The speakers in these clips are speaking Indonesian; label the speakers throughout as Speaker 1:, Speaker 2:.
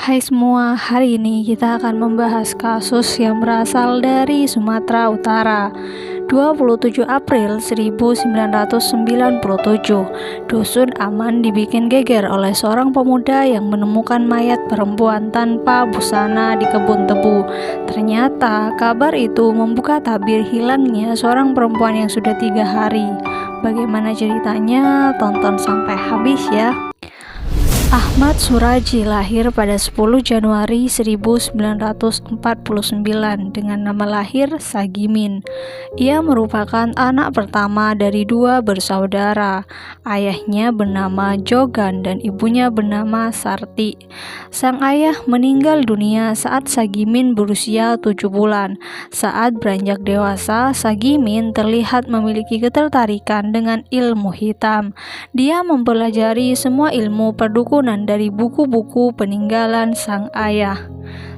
Speaker 1: Hai semua, hari ini kita akan membahas kasus yang berasal dari Sumatera Utara. 27 April 1997, Dusun Aman dibikin geger oleh seorang pemuda yang menemukan mayat perempuan tanpa busana di kebun tebu. Ternyata kabar itu membuka tabir hilangnya seorang perempuan yang sudah 3 hari. Bagaimana ceritanya? Tonton sampai habis ya. Ahmad Suraji lahir pada 10 Januari 1949 dengan nama lahir Sagimin. Ia merupakan anak pertama dari 2 bersaudara. Ayahnya bernama Jogan dan ibunya bernama Sarti. Sang ayah meninggal dunia saat Sagimin berusia 7 bulan. Saat beranjak dewasa, Sagimin terlihat memiliki ketertarikan dengan ilmu hitam. Dia mempelajari semua ilmu perdukunan dari buku-buku peninggalan sang ayah.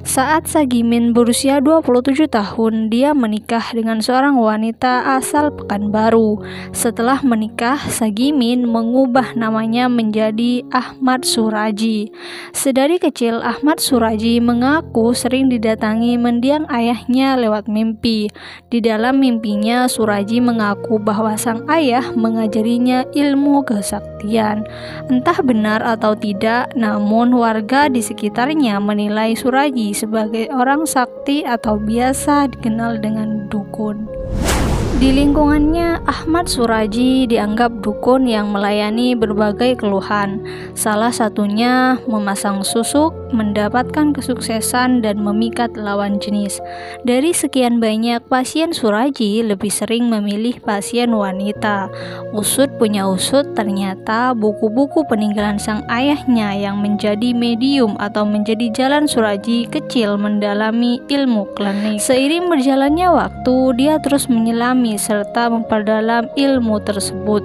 Speaker 1: Saat Sagimin berusia 27 tahun, dia menikah dengan seorang wanita asal Pekanbaru. Setelah menikah, Sagimin mengubah namanya menjadi Ahmad Suraji. Sedari kecil, Ahmad Suraji mengaku sering didatangi mendiang ayahnya lewat mimpi. Di dalam mimpinya, Suraji mengaku bahwa sang ayah mengajarinya ilmu kesaktian. Entah benar atau tidak, namun warga di sekitarnya menilai Suraji sebagai orang sakti atau biasa dikenal dengan dukun. Di lingkungannya, Ahmad Suraji dianggap dukun yang melayani berbagai keluhan. Salah satunya memasang susuk, mendapatkan kesuksesan, dan memikat lawan jenis. Dari sekian banyak pasien Suraji, lebih sering memilih pasien wanita. Usut punya usut, ternyata buku-buku peninggalan sang ayahnya yang menjadi medium atau menjadi jalan Suraji kecil mendalami ilmu klinik. Seiring berjalannya waktu, dia terus menyelami serta memperdalam ilmu tersebut.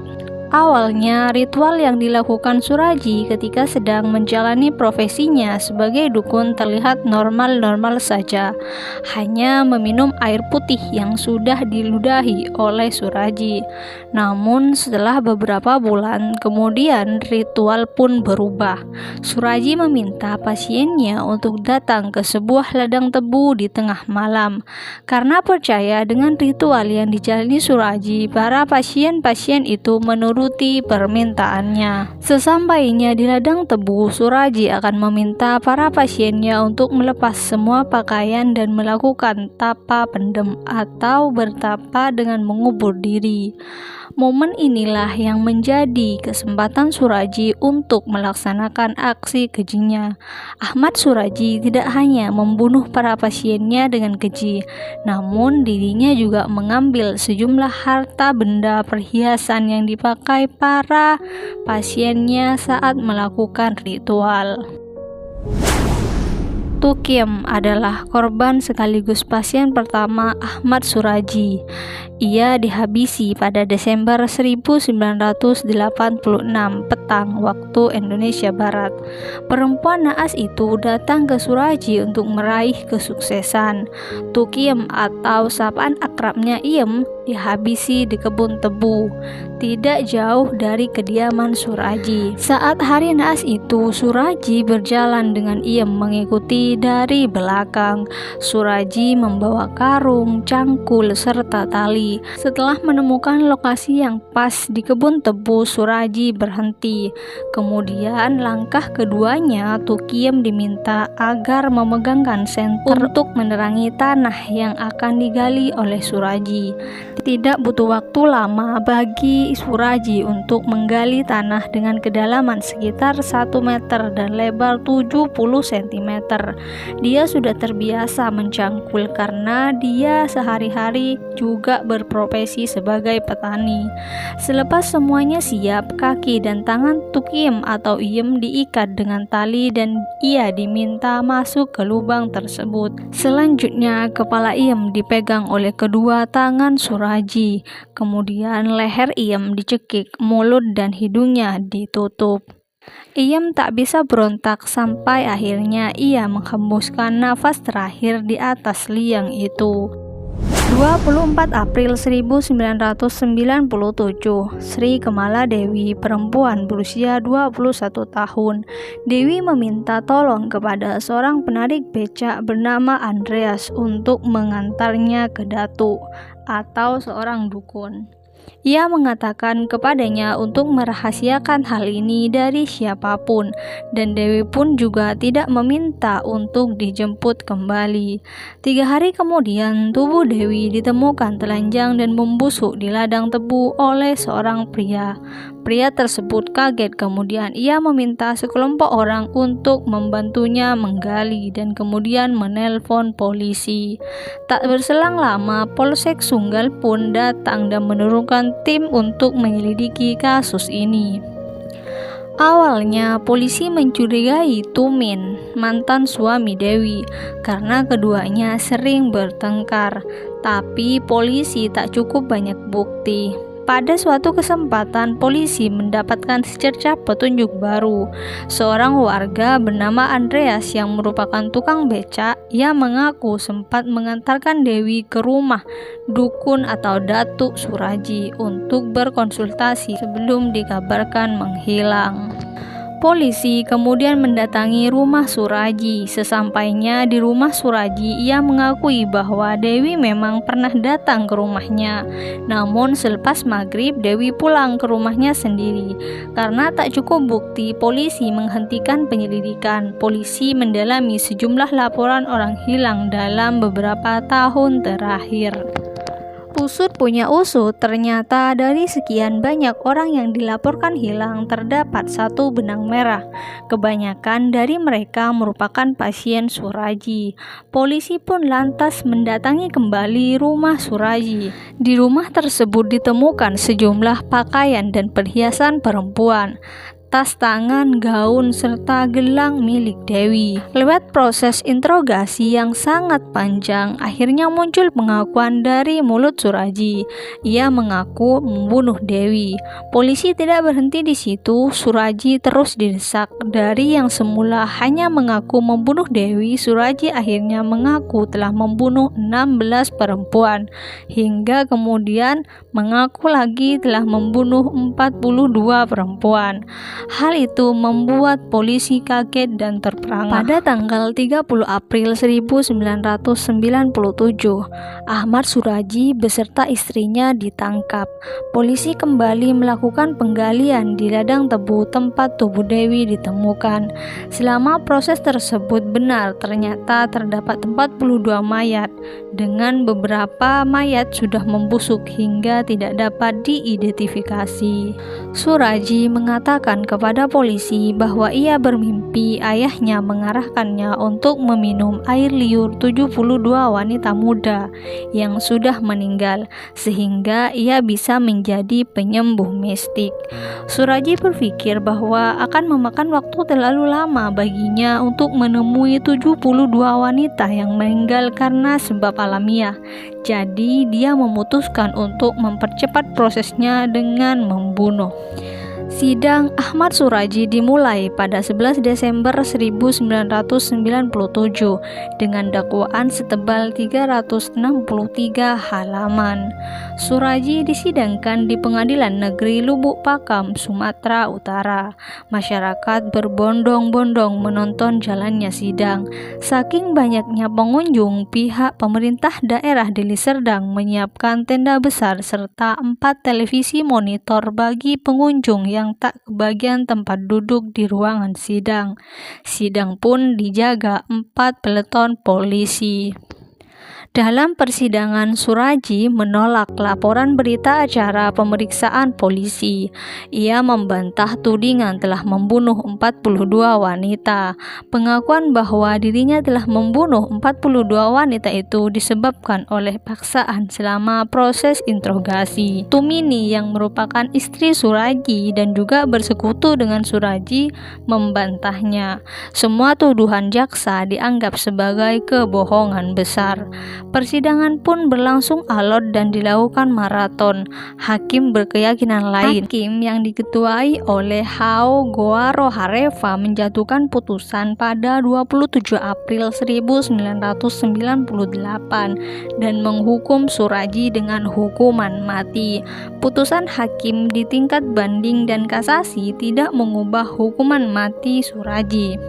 Speaker 1: Awalnya, ritual yang dilakukan Suraji ketika sedang menjalani profesinya sebagai dukun terlihat normal-normal saja. Hanya meminum air putih yang sudah diludahi oleh Suraji. Namun, setelah beberapa bulan kemudian, ritual pun berubah. Suraji meminta pasiennya untuk datang ke sebuah ladang tebu di tengah malam. Karena percaya dengan ritual yang dijalani Suraji, para pasien-pasien itu menuruti permintaannya. Sesampainya di ladang tebu, Suraji akan meminta para pasiennya untuk melepas semua pakaian dan melakukan tapa pendem atau bertapa dengan mengubur diri. Momen inilah yang menjadi kesempatan Suraji untuk melaksanakan aksi kejinya. Ahmad Suraji tidak hanya membunuh para pasiennya dengan keji, namun dirinya juga mengambil sejumlah harta benda perhiasan yang dipakai para pasiennya saat melakukan ritual. Tukiem adalah korban sekaligus pasien pertama Ahmad Suraji. Ia dihabisi pada Desember 1986 petang waktu Indonesia Barat. Perempuan naas itu datang ke Suraji untuk meraih kesuksesan. Tukiem atau sapaan akrabnya Iem dihabisi di kebun tebu, tidak jauh dari kediaman Suraji. Saat hari naas itu, Suraji berjalan dengan Iem mengikuti dari belakang. Suraji membawa karung, cangkul, serta tali. Setelah menemukan lokasi yang pas di kebun tebu, Suraji berhenti. Kemudian langkah keduanya, Tukiem diminta agar memegangkan senter untuk menerangi tanah yang akan digali oleh Suraji. Tidak butuh waktu lama bagi Suraji untuk menggali tanah dengan kedalaman sekitar 1 meter dan lebar 70 cm. Dia sudah terbiasa mencangkul karena dia sehari-hari juga berprofesi sebagai petani. Selepas semuanya siap, kaki dan tangan Tukiem atau Iem diikat dengan tali dan ia diminta masuk ke lubang tersebut. Selanjutnya, kepala Iem dipegang oleh kedua tangan Suraji. Kemudian leher Iem dicekik, mulut dan hidungnya ditutup. Iem tak bisa berontak sampai akhirnya ia menghembuskan nafas terakhir di atas liang itu. 24 April 1997, Sri Kemala Dewi, perempuan berusia 21 tahun. Dewi meminta tolong kepada seorang penarik becak bernama Andreas untuk mengantarnya ke Datuk atau seorang dukun. Ia mengatakan kepadanya untuk merahasiakan hal ini dari siapapun, dan Dewi pun juga tidak meminta untuk dijemput kembali. 3 hari kemudian, tubuh Dewi ditemukan telanjang dan membusuk di ladang tebu oleh seorang pria. Pria tersebut kaget, kemudian ia meminta sekelompok orang untuk membantunya menggali dan kemudian menelpon polisi. Tak berselang lama, Polsek Sunggal pun datang dan menurunkan tim untuk menyelidiki kasus ini. Awalnya, polisi mencurigai Tumin, mantan suami Dewi, karena keduanya sering bertengkar, tapi polisi tak cukup banyak bukti. Pada suatu kesempatan, polisi mendapatkan secercah petunjuk baru. Seorang warga bernama Andreas yang merupakan tukang becak, ia mengaku sempat mengantarkan Dewi ke rumah dukun atau Datuk Suraji untuk berkonsultasi sebelum dikabarkan menghilang. Polisi kemudian mendatangi rumah Suraji. Sesampainya di rumah Suraji, ia mengakui bahwa Dewi memang pernah datang ke rumahnya. Namun selepas maghrib, Dewi pulang ke rumahnya sendiri. Karena tak cukup bukti, polisi menghentikan penyelidikan. Polisi mendalami sejumlah laporan orang hilang dalam beberapa tahun terakhir. Usut punya usut, ternyata dari sekian banyak orang yang dilaporkan hilang terdapat satu benang merah. Kebanyakan dari mereka merupakan pasien Suraji. Polisi pun lantas mendatangi kembali rumah Suraji. Di rumah tersebut ditemukan sejumlah pakaian dan perhiasan perempuan, tas tangan, gaun, serta gelang milik Dewi. Lewat proses interogasi yang sangat panjang, akhirnya muncul pengakuan dari mulut Suraji. Ia mengaku membunuh Dewi. Polisi tidak berhenti di situ. Suraji terus didesak. Dari yang semula hanya mengaku membunuh Dewi, Suraji akhirnya mengaku telah membunuh 16 perempuan, hingga kemudian mengaku lagi telah membunuh 42 perempuan. Hal itu membuat polisi kaget dan terperangah. Pada tanggal 30 April 1997, Ahmad Suraji beserta istrinya ditangkap. Polisi kembali melakukan penggalian di ladang tebu tempat tubuh Dewi ditemukan. Selama proses tersebut benar, ternyata terdapat 42 mayat, dengan beberapa mayat sudah membusuk hingga tidak dapat diidentifikasi. Suraji mengatakan kepada polisi bahwa ia bermimpi ayahnya mengarahkannya untuk meminum air liur 72 wanita muda yang sudah meninggal, sehingga ia bisa menjadi penyembuh mistik. Suraji berpikir bahwa akan memakan waktu terlalu lama baginya untuk menemui 72 wanita yang meninggal karena sebab alamiah. Jadi dia memutuskan untuk mempercepat prosesnya dengan membunuh. Sidang Ahmad Suraji dimulai pada 11 Desember 1997 dengan dakwaan setebal 363 halaman. Suraji disidangkan di Pengadilan Negeri Lubuk Pakam, Sumatera Utara. Masyarakat berbondong-bondong menonton jalannya sidang. Saking banyaknya pengunjung, pihak pemerintah daerah Deli Serdang menyiapkan tenda besar serta 4 televisi monitor bagi pengunjung yang tak kebagian tempat duduk di ruangan sidang. Sidang pun dijaga 4 peleton polisi. Dalam persidangan, Suraji menolak laporan berita acara pemeriksaan polisi. Ia membantah tudingan telah membunuh 42 wanita. Pengakuan bahwa dirinya telah membunuh 42 wanita itu disebabkan oleh paksaan selama proses interogasi. Tumini yang merupakan istri Suraji dan juga bersekutu dengan Suraji membantahnya. Semua tuduhan jaksa dianggap sebagai kebohongan besar. Persidangan pun berlangsung alot dan dilakukan maraton. Hakim berkeyakinan lain. Hakim yang diketuai oleh Hao Goaro Hareva menjatuhkan putusan pada 27 April 1998 dan menghukum Suraji dengan hukuman mati. Putusan hakim di tingkat banding dan kasasi tidak mengubah hukuman mati Suraji.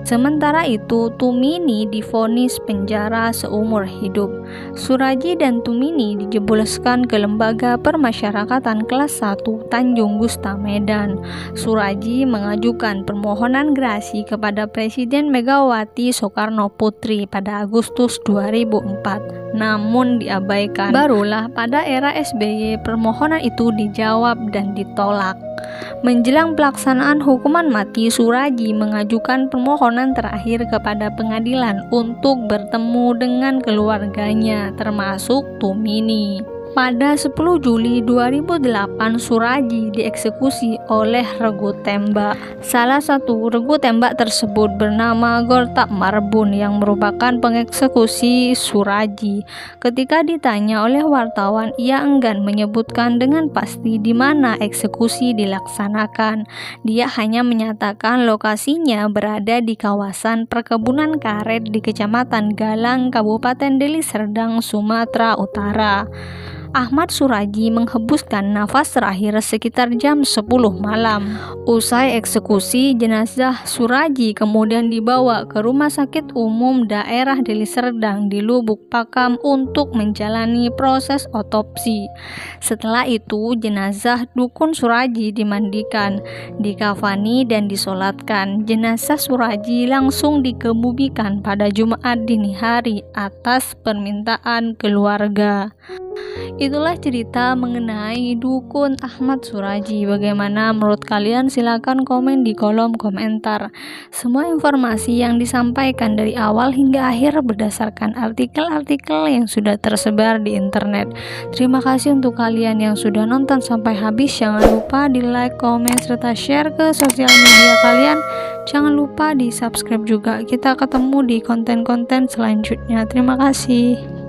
Speaker 1: Sementara itu, Tumini divonis penjara seumur hidup. Suraji dan Tumini dijebloskan ke Lembaga Permasyarakatan Kelas 1 Tanjung Gusta Medan. Suraji mengajukan permohonan gerasi kepada Presiden Megawati Soekarno Putri pada Agustus 2004, namun diabaikan. Barulah pada era SBY permohonan itu dijawab dan ditolak. Menjelang pelaksanaan hukuman mati, Suraji mengajukan permohonan terakhir kepada pengadilan untuk bertemu dengan keluarganya, termasuk Tumini. Pada 10 Juli 2008, Suraji dieksekusi oleh regu tembak. Salah satu regu tembak tersebut bernama Gortab Marbun yang merupakan pengeksekusi Suraji. Ketika ditanya oleh wartawan, ia enggan menyebutkan dengan pasti di mana eksekusi dilaksanakan. Dia hanya menyatakan lokasinya berada di kawasan perkebunan karet di Kecamatan Galang, Kabupaten Deli Serdang, Sumatera Utara. Ahmad Suraji menghembuskan nafas terakhir sekitar jam 10 malam. Usai eksekusi, jenazah Suraji kemudian dibawa ke Rumah Sakit Umum Daerah Deli Serdang di Lubuk Pakam untuk menjalani proses otopsi. Setelah itu, jenazah dukun Suraji dimandikan, dikafani dan disolatkan. Jenazah Suraji langsung dikebumikan pada Jumat dini hari atas permintaan keluarga. Itulah cerita mengenai dukun Ahmad Suraji. Bagaimana menurut kalian? Silakan komen di kolom komentar. Semua informasi yang disampaikan dari awal hingga akhir berdasarkan artikel-artikel yang sudah tersebar di internet. Terima kasih untuk kalian yang sudah nonton sampai habis. Jangan lupa di like, komen, serta share ke sosial media kalian. Jangan lupa di subscribe juga. Kita ketemu di konten-konten selanjutnya. Terima kasih.